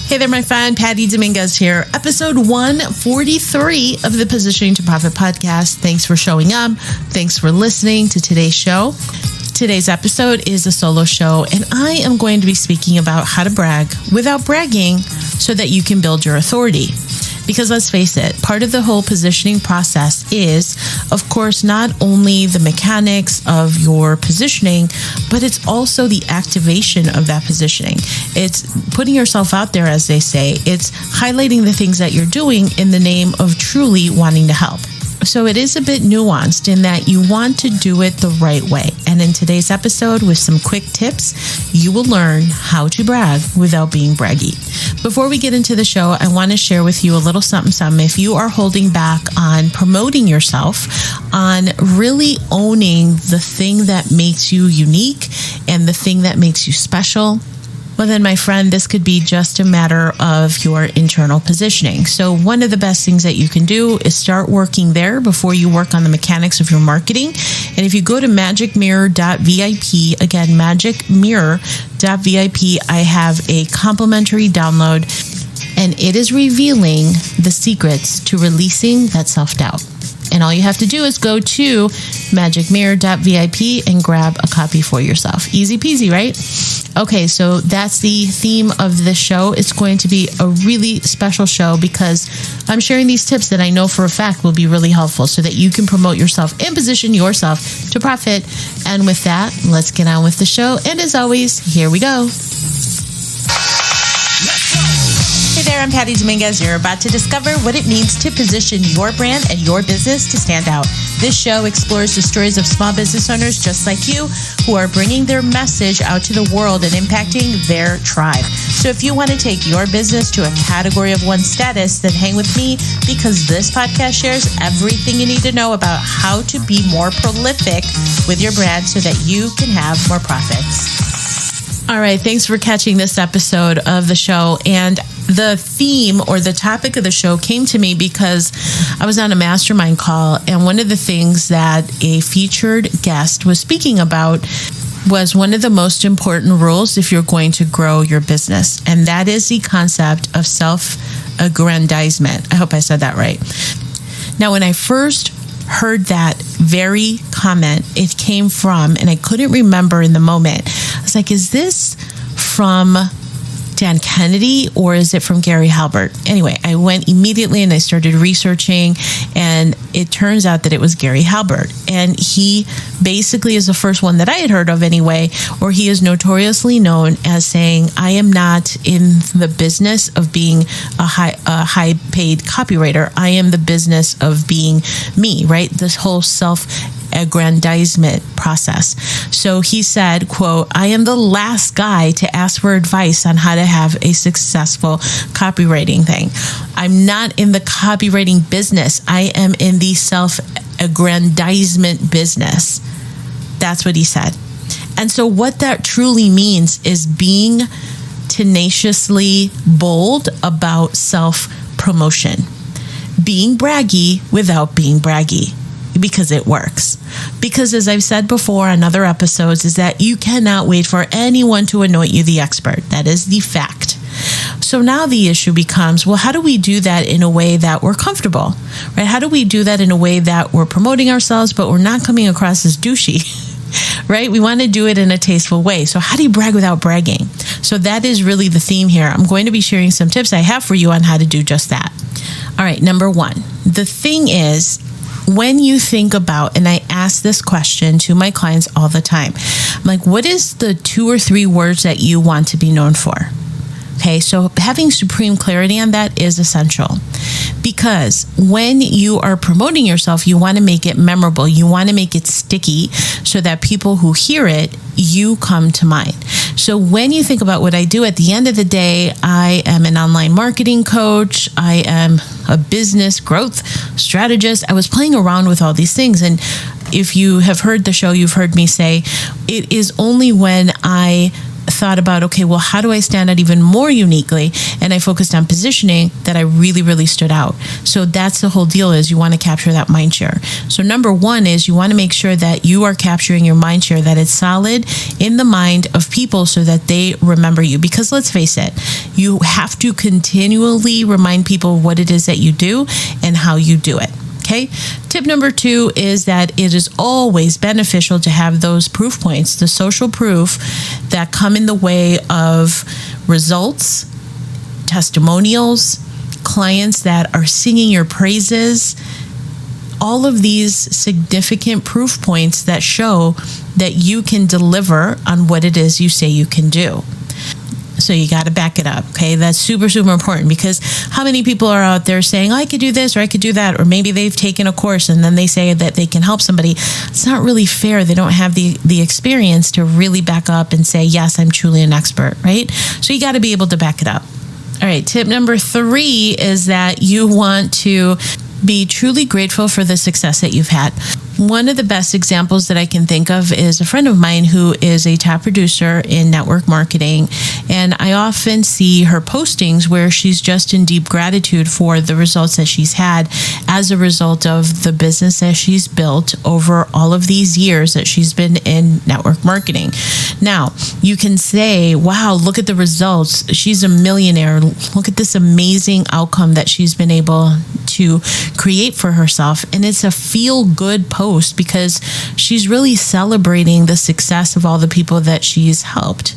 Hey there, my friend. Patty Dominguez here. Episode 143 of the Positioning to Profit podcast. Thanks for showing up. Thanks for listening to today's show. Today's episode is a solo show, and I am going to be speaking about how to brag without bragging so that you can build your authority. Because let's face it, part of the whole positioning process is, of course, not only the mechanics of your positioning, but it's also the activation of that positioning. It's putting yourself out there, as they say. It's highlighting the things that you're doing in the name of truly wanting to help. So it is a bit nuanced in that you want to do it the right way. And in today's episode, with some quick tips, you will learn how to brag without being braggy. Before we get into the show, I want to share with you a little something. If you are holding back on promoting yourself, on really owning the thing that makes you unique and the thing that makes you special, well then, my friend, this could be just a matter of your internal positioning. So one of the best things that you can do is start working there before you work on the mechanics of your marketing. And if you go to magicmirror.vip, again, magicmirror.vip, I have a complimentary download, and it is revealing the secrets to releasing that self-doubt. And all you have to do is go to magicmirror.vip and grab a copy for yourself. Easy peasy, right? Okay, so that's the theme of this show. It's going to be a really special show because I'm sharing these tips that I know for a fact will be really helpful so that you can promote yourself and position yourself to profit. And with that, let's get on with the show. And as always, here we go. Hey there, I'm Patty Dominguez. You're about to discover what it means to position your brand and your business to stand out. This show explores the stories of small business owners just like you who are bringing their message out to the world and impacting their tribe. So if you want to take your business to a category of one status, then hang with me because this podcast shares everything you need to know about how to be more prolific with your brand so that you can have more profits. All right, thanks for catching this episode of the show. And the theme or the topic of the show came to me because I was on a mastermind call, and one of the things that a featured guest was speaking about was one of the most important rules if you're going to grow your business. And that is the concept of self-aggrandizement. I hope I said that right. Now, when I first heard that very comment, it came from, and I couldn't remember in the moment, I was like, is this from Dan Kennedy or is it from Gary Halbert? Anyway, I went immediately and I started researching, and it turns out that it was Gary Halbert. And he basically is the first one that I had heard of anyway, or he is notoriously known as saying, I am not in the business of being a high paid copywriter. I am the business of being me, right? This whole self-aggrandizement process. So he said, quote, I am the last guy to ask for advice on how to have a successful copywriting thing. I'm not in the copywriting business. I am in the self-aggrandizement business. That's what he said. And so what that truly means is being tenaciously bold about self-promotion. Being braggy without being braggy. Because it works. Because as I've said before on other episodes, is that you cannot wait for anyone to anoint you the expert. That is the fact. So now the issue becomes, well, how do we do that in a way that we're comfortable, right? How do we do that in a way that we're promoting ourselves, but we're not coming across as douchey, right? We want to do it in a tasteful way. So how do you brag without bragging? So that is really the theme here. I'm going to be sharing some tips I have for you on how to do just that. All right, number one, the thing is, when you think about, and I ask this question to my clients all the time, I'm like, what is the 2 or 3 words that you want to be known for? Okay, so having supreme clarity on that is essential because when you are promoting yourself, you want to make it memorable. You want to make it sticky so that people who hear it, you come to mind. So when you think about what I do, at the end of the day, I am an online marketing coach. I am a business growth strategist. I was playing around with all these things. And if you have heard the show, you've heard me say, it is only when I thought about, okay, well, how do I stand out even more uniquely? and I focused on positioning, that I really, really stood out. So that's the whole deal, is you want to capture that mind share. So number one is you want to make sure that you are capturing your mind share, that it's solid in the mind of people so that they remember you. Because let's face it, you have to continually remind people what it is that you do and how you do it. Okay. Tip number two is that it is always beneficial to have those proof points, the social proof that come in the way of results, testimonials, clients that are singing your praises, all of these significant proof points that show that you can deliver on what it is you say you can do. So you got to back it up. Okay. That's super, super important, because how many people are out there saying, oh, I could do this or I could do that, or maybe they've taken a course and then they say that they can help somebody. It's not really fair. They don't have the experience to really back up and say, yes, I'm truly an expert, right? So you got to be able to back it up. All right. Tip number 3 is that you want to be truly grateful for the success that you've had. One of the best examples that I can think of is a friend of mine who is a top producer in network marketing. And I often see her postings where she's just in deep gratitude for the results that she's had as a result of the business that she's built over all of these years that she's been in network marketing. Now, you can say, wow, look at the results. She's a millionaire. Look at this amazing outcome that she's been able to create for herself. And it's a feel-good post, because she's really celebrating the success of all the people that she's helped.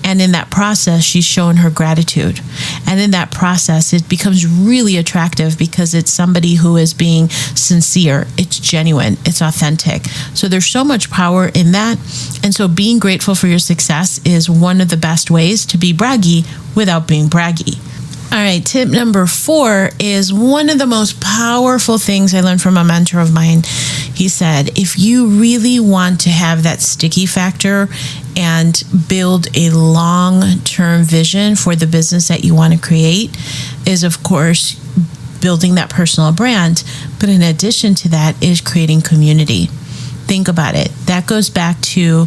And in that process, she's shown her gratitude. And in that process, it becomes really attractive because it's somebody who is being sincere. It's genuine. It's authentic. So there's so much power in that. And so being grateful for your success is one of the best ways to be braggy without being braggy. All right, tip number 4 is one of the most powerful things I learned from a mentor of mine. He said, if you really want to have that sticky factor and build a long-term vision for the business that you want to create, is of course building that personal brand. But in addition to that is creating community. Think about it. That goes back to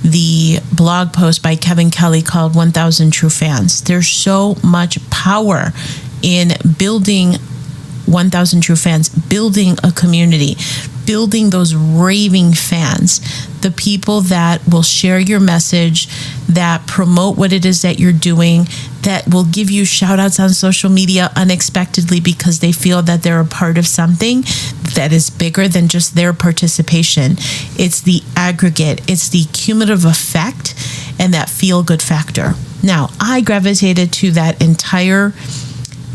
the blog post by Kevin Kelly called 1,000 True Fans. There's so much power in building 1,000 True Fans, building a community, building those raving fans, the people that will share your message, that promote what it is that you're doing, that will give you shout outs on social media unexpectedly because they feel that they're a part of something that is bigger than just their participation. It's the aggregate, it's the cumulative effect, and that feel good factor. Now, I gravitated to that entire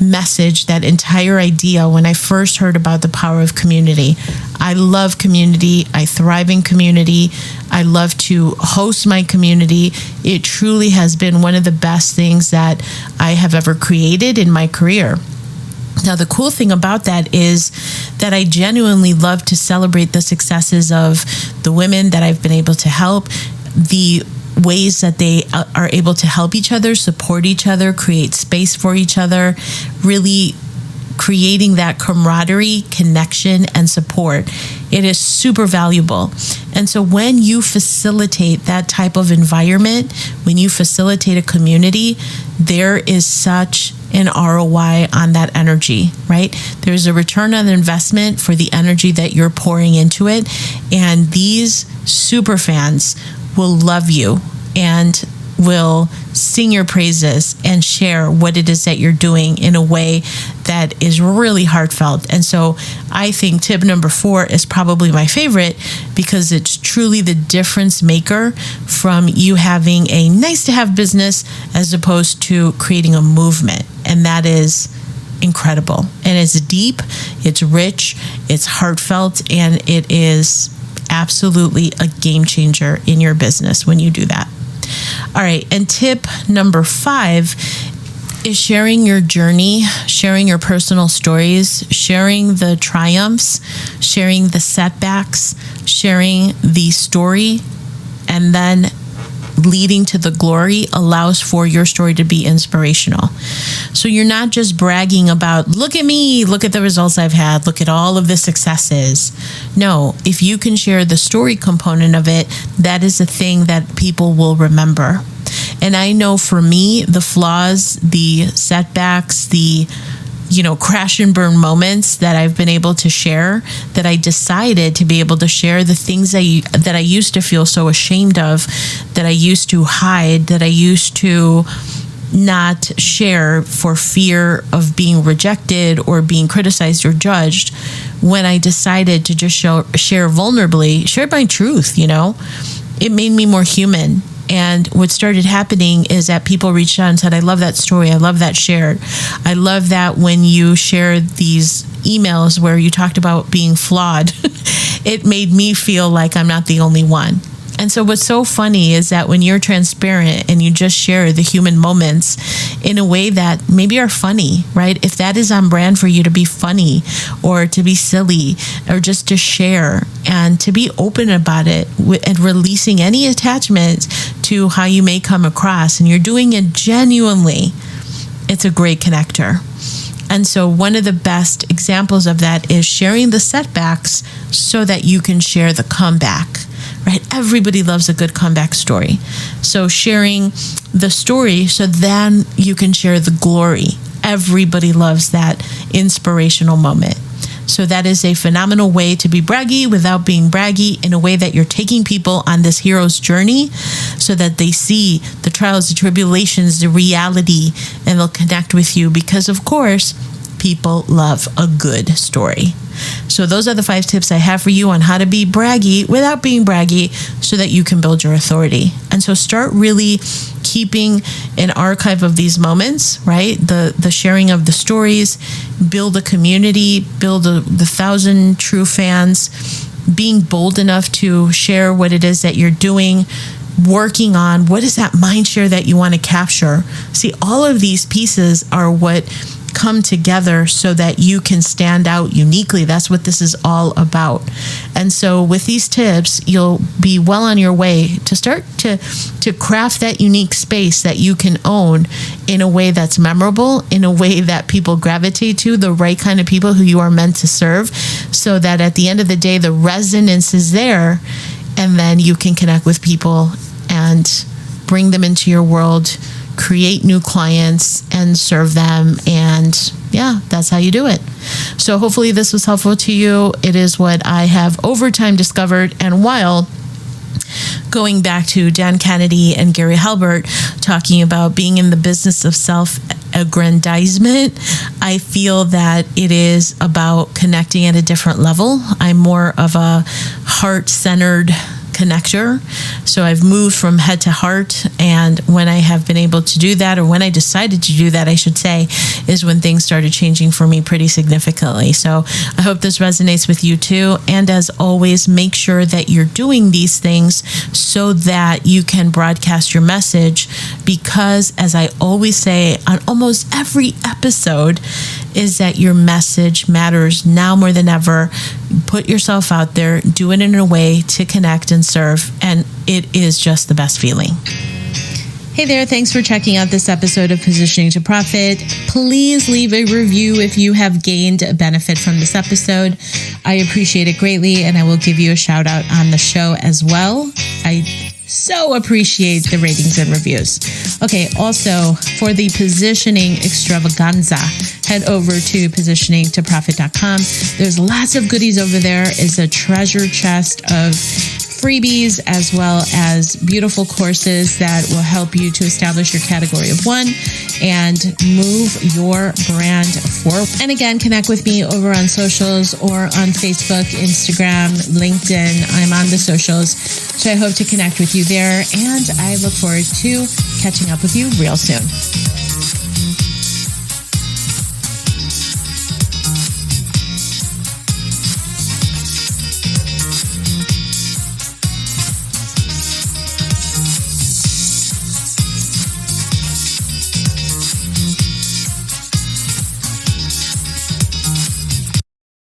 message, that entire idea when I first heard about the power of community. I love community. I thrive in community. I love to host my community. It truly has been one of the best things that I have ever created in my career. Now, the cool thing about that is that I genuinely love to celebrate the successes of the women that I've been able to help, the ways that they are able to help each other, support each other, create space for each other, really creating that camaraderie, connection, and support. It is super valuable. And so when you facilitate that type of environment, when you facilitate a community, there is such an ROI on that energy, right? There's a return on investment for the energy that you're pouring into it. And these super fans will love you and will sing your praises and share what it is that you're doing in a way that is really heartfelt. And so I think tip number 4 is probably my favorite, because it's truly the difference maker from you having a nice to have business as opposed to creating a movement. And that is incredible. And it's deep, it's rich, it's heartfelt, and it is absolutely a game changer in your business when you do that. All right. And tip number 5 is sharing your journey, sharing your personal stories, sharing the triumphs, sharing the setbacks, sharing the story, and then leading to the glory allows for your story to be inspirational. So you're not just bragging about, look at me, look at the results I've had, look at all of the successes. No, if you can share the story component of it, that is a thing that people will remember. And I know for me, the flaws, the setbacks, the crash and burn moments that I've been able to share, that I decided to be able to share, the things that I used to feel so ashamed of, that I used to hide, that I used to not share for fear of being rejected or being criticized or judged. When I decided to just share vulnerably, share my truth, it made me more human. And what started happening is that people reached out and said, I love that story. I love that shared. I love that when you shared these emails where you talked about being flawed, it made me feel like I'm not the only one. And so what's so funny is that when you're transparent and you just share the human moments in a way that maybe are funny, right? If that is on brand for you to be funny or to be silly or just to share and to be open about it and releasing any attachment to how you may come across, and you're doing it genuinely, it's a great connector. And so one of the best examples of that is sharing the setbacks so that you can share the comeback. Right? Everybody loves a good comeback story. So sharing the story so then you can share the glory. Everybody loves that inspirational moment. So that is a phenomenal way to be braggy without being braggy, in a way that you're taking people on this hero's journey so that they see the trials, the tribulations, the reality, and they'll connect with you because, of course, people love a good story. So those are the 5 tips I have for you on how to be braggy without being braggy so that you can build your authority. And so start really keeping an archive of these moments, right? The sharing of the stories, build a community, build the 1,000 true fans, being bold enough to share what it is that you're doing, working on what is that mind share that you want to capture. See, all of these pieces are what come together so that you can stand out uniquely. That's what this is all about. And so with these tips, you'll be well on your way to start to craft that unique space that you can own in a way that's memorable, in a way that people gravitate to, the right kind of people who you are meant to serve, so that at the end of the day, the resonance is there, and then you can connect with people and bring them into your world, create new clients and serve them. And yeah, that's how you do it. So hopefully this was helpful to you. It is what I have over time discovered. And while going back to Dan Kennedy and Gary Halbert talking about being in the business of self-aggrandizement, I feel that it is about connecting at a different level. I'm more of a heart-centered connector. So I've moved from head to heart. And when I have been able to do that, or when I decided to do that, I should say, is when things started changing for me pretty significantly. So I hope this resonates with you too. And as always, make sure that you're doing these things so that you can broadcast your message, because as I always say on almost every episode, is that your message matters now more than ever. Put yourself out there, do it in a way to connect and serve, and it is just the best feeling. Hey there, thanks for checking out this episode of Positioning to Profit. Please leave a review if you have gained a benefit from this episode. I appreciate it greatly, and I will give you a shout out on the show as well. I so appreciate the ratings and reviews. Okay, also for the positioning extravaganza, head over to positioningtoprofit.com. There's lots of goodies over there. It's a treasure chest of freebies, as well as beautiful courses that will help you to establish your category of one and move your brand forward. And again, connect with me over on socials or on Facebook, Instagram, LinkedIn. I'm on the socials, so I hope to connect with you there, and I look forward to catching up with you real soon.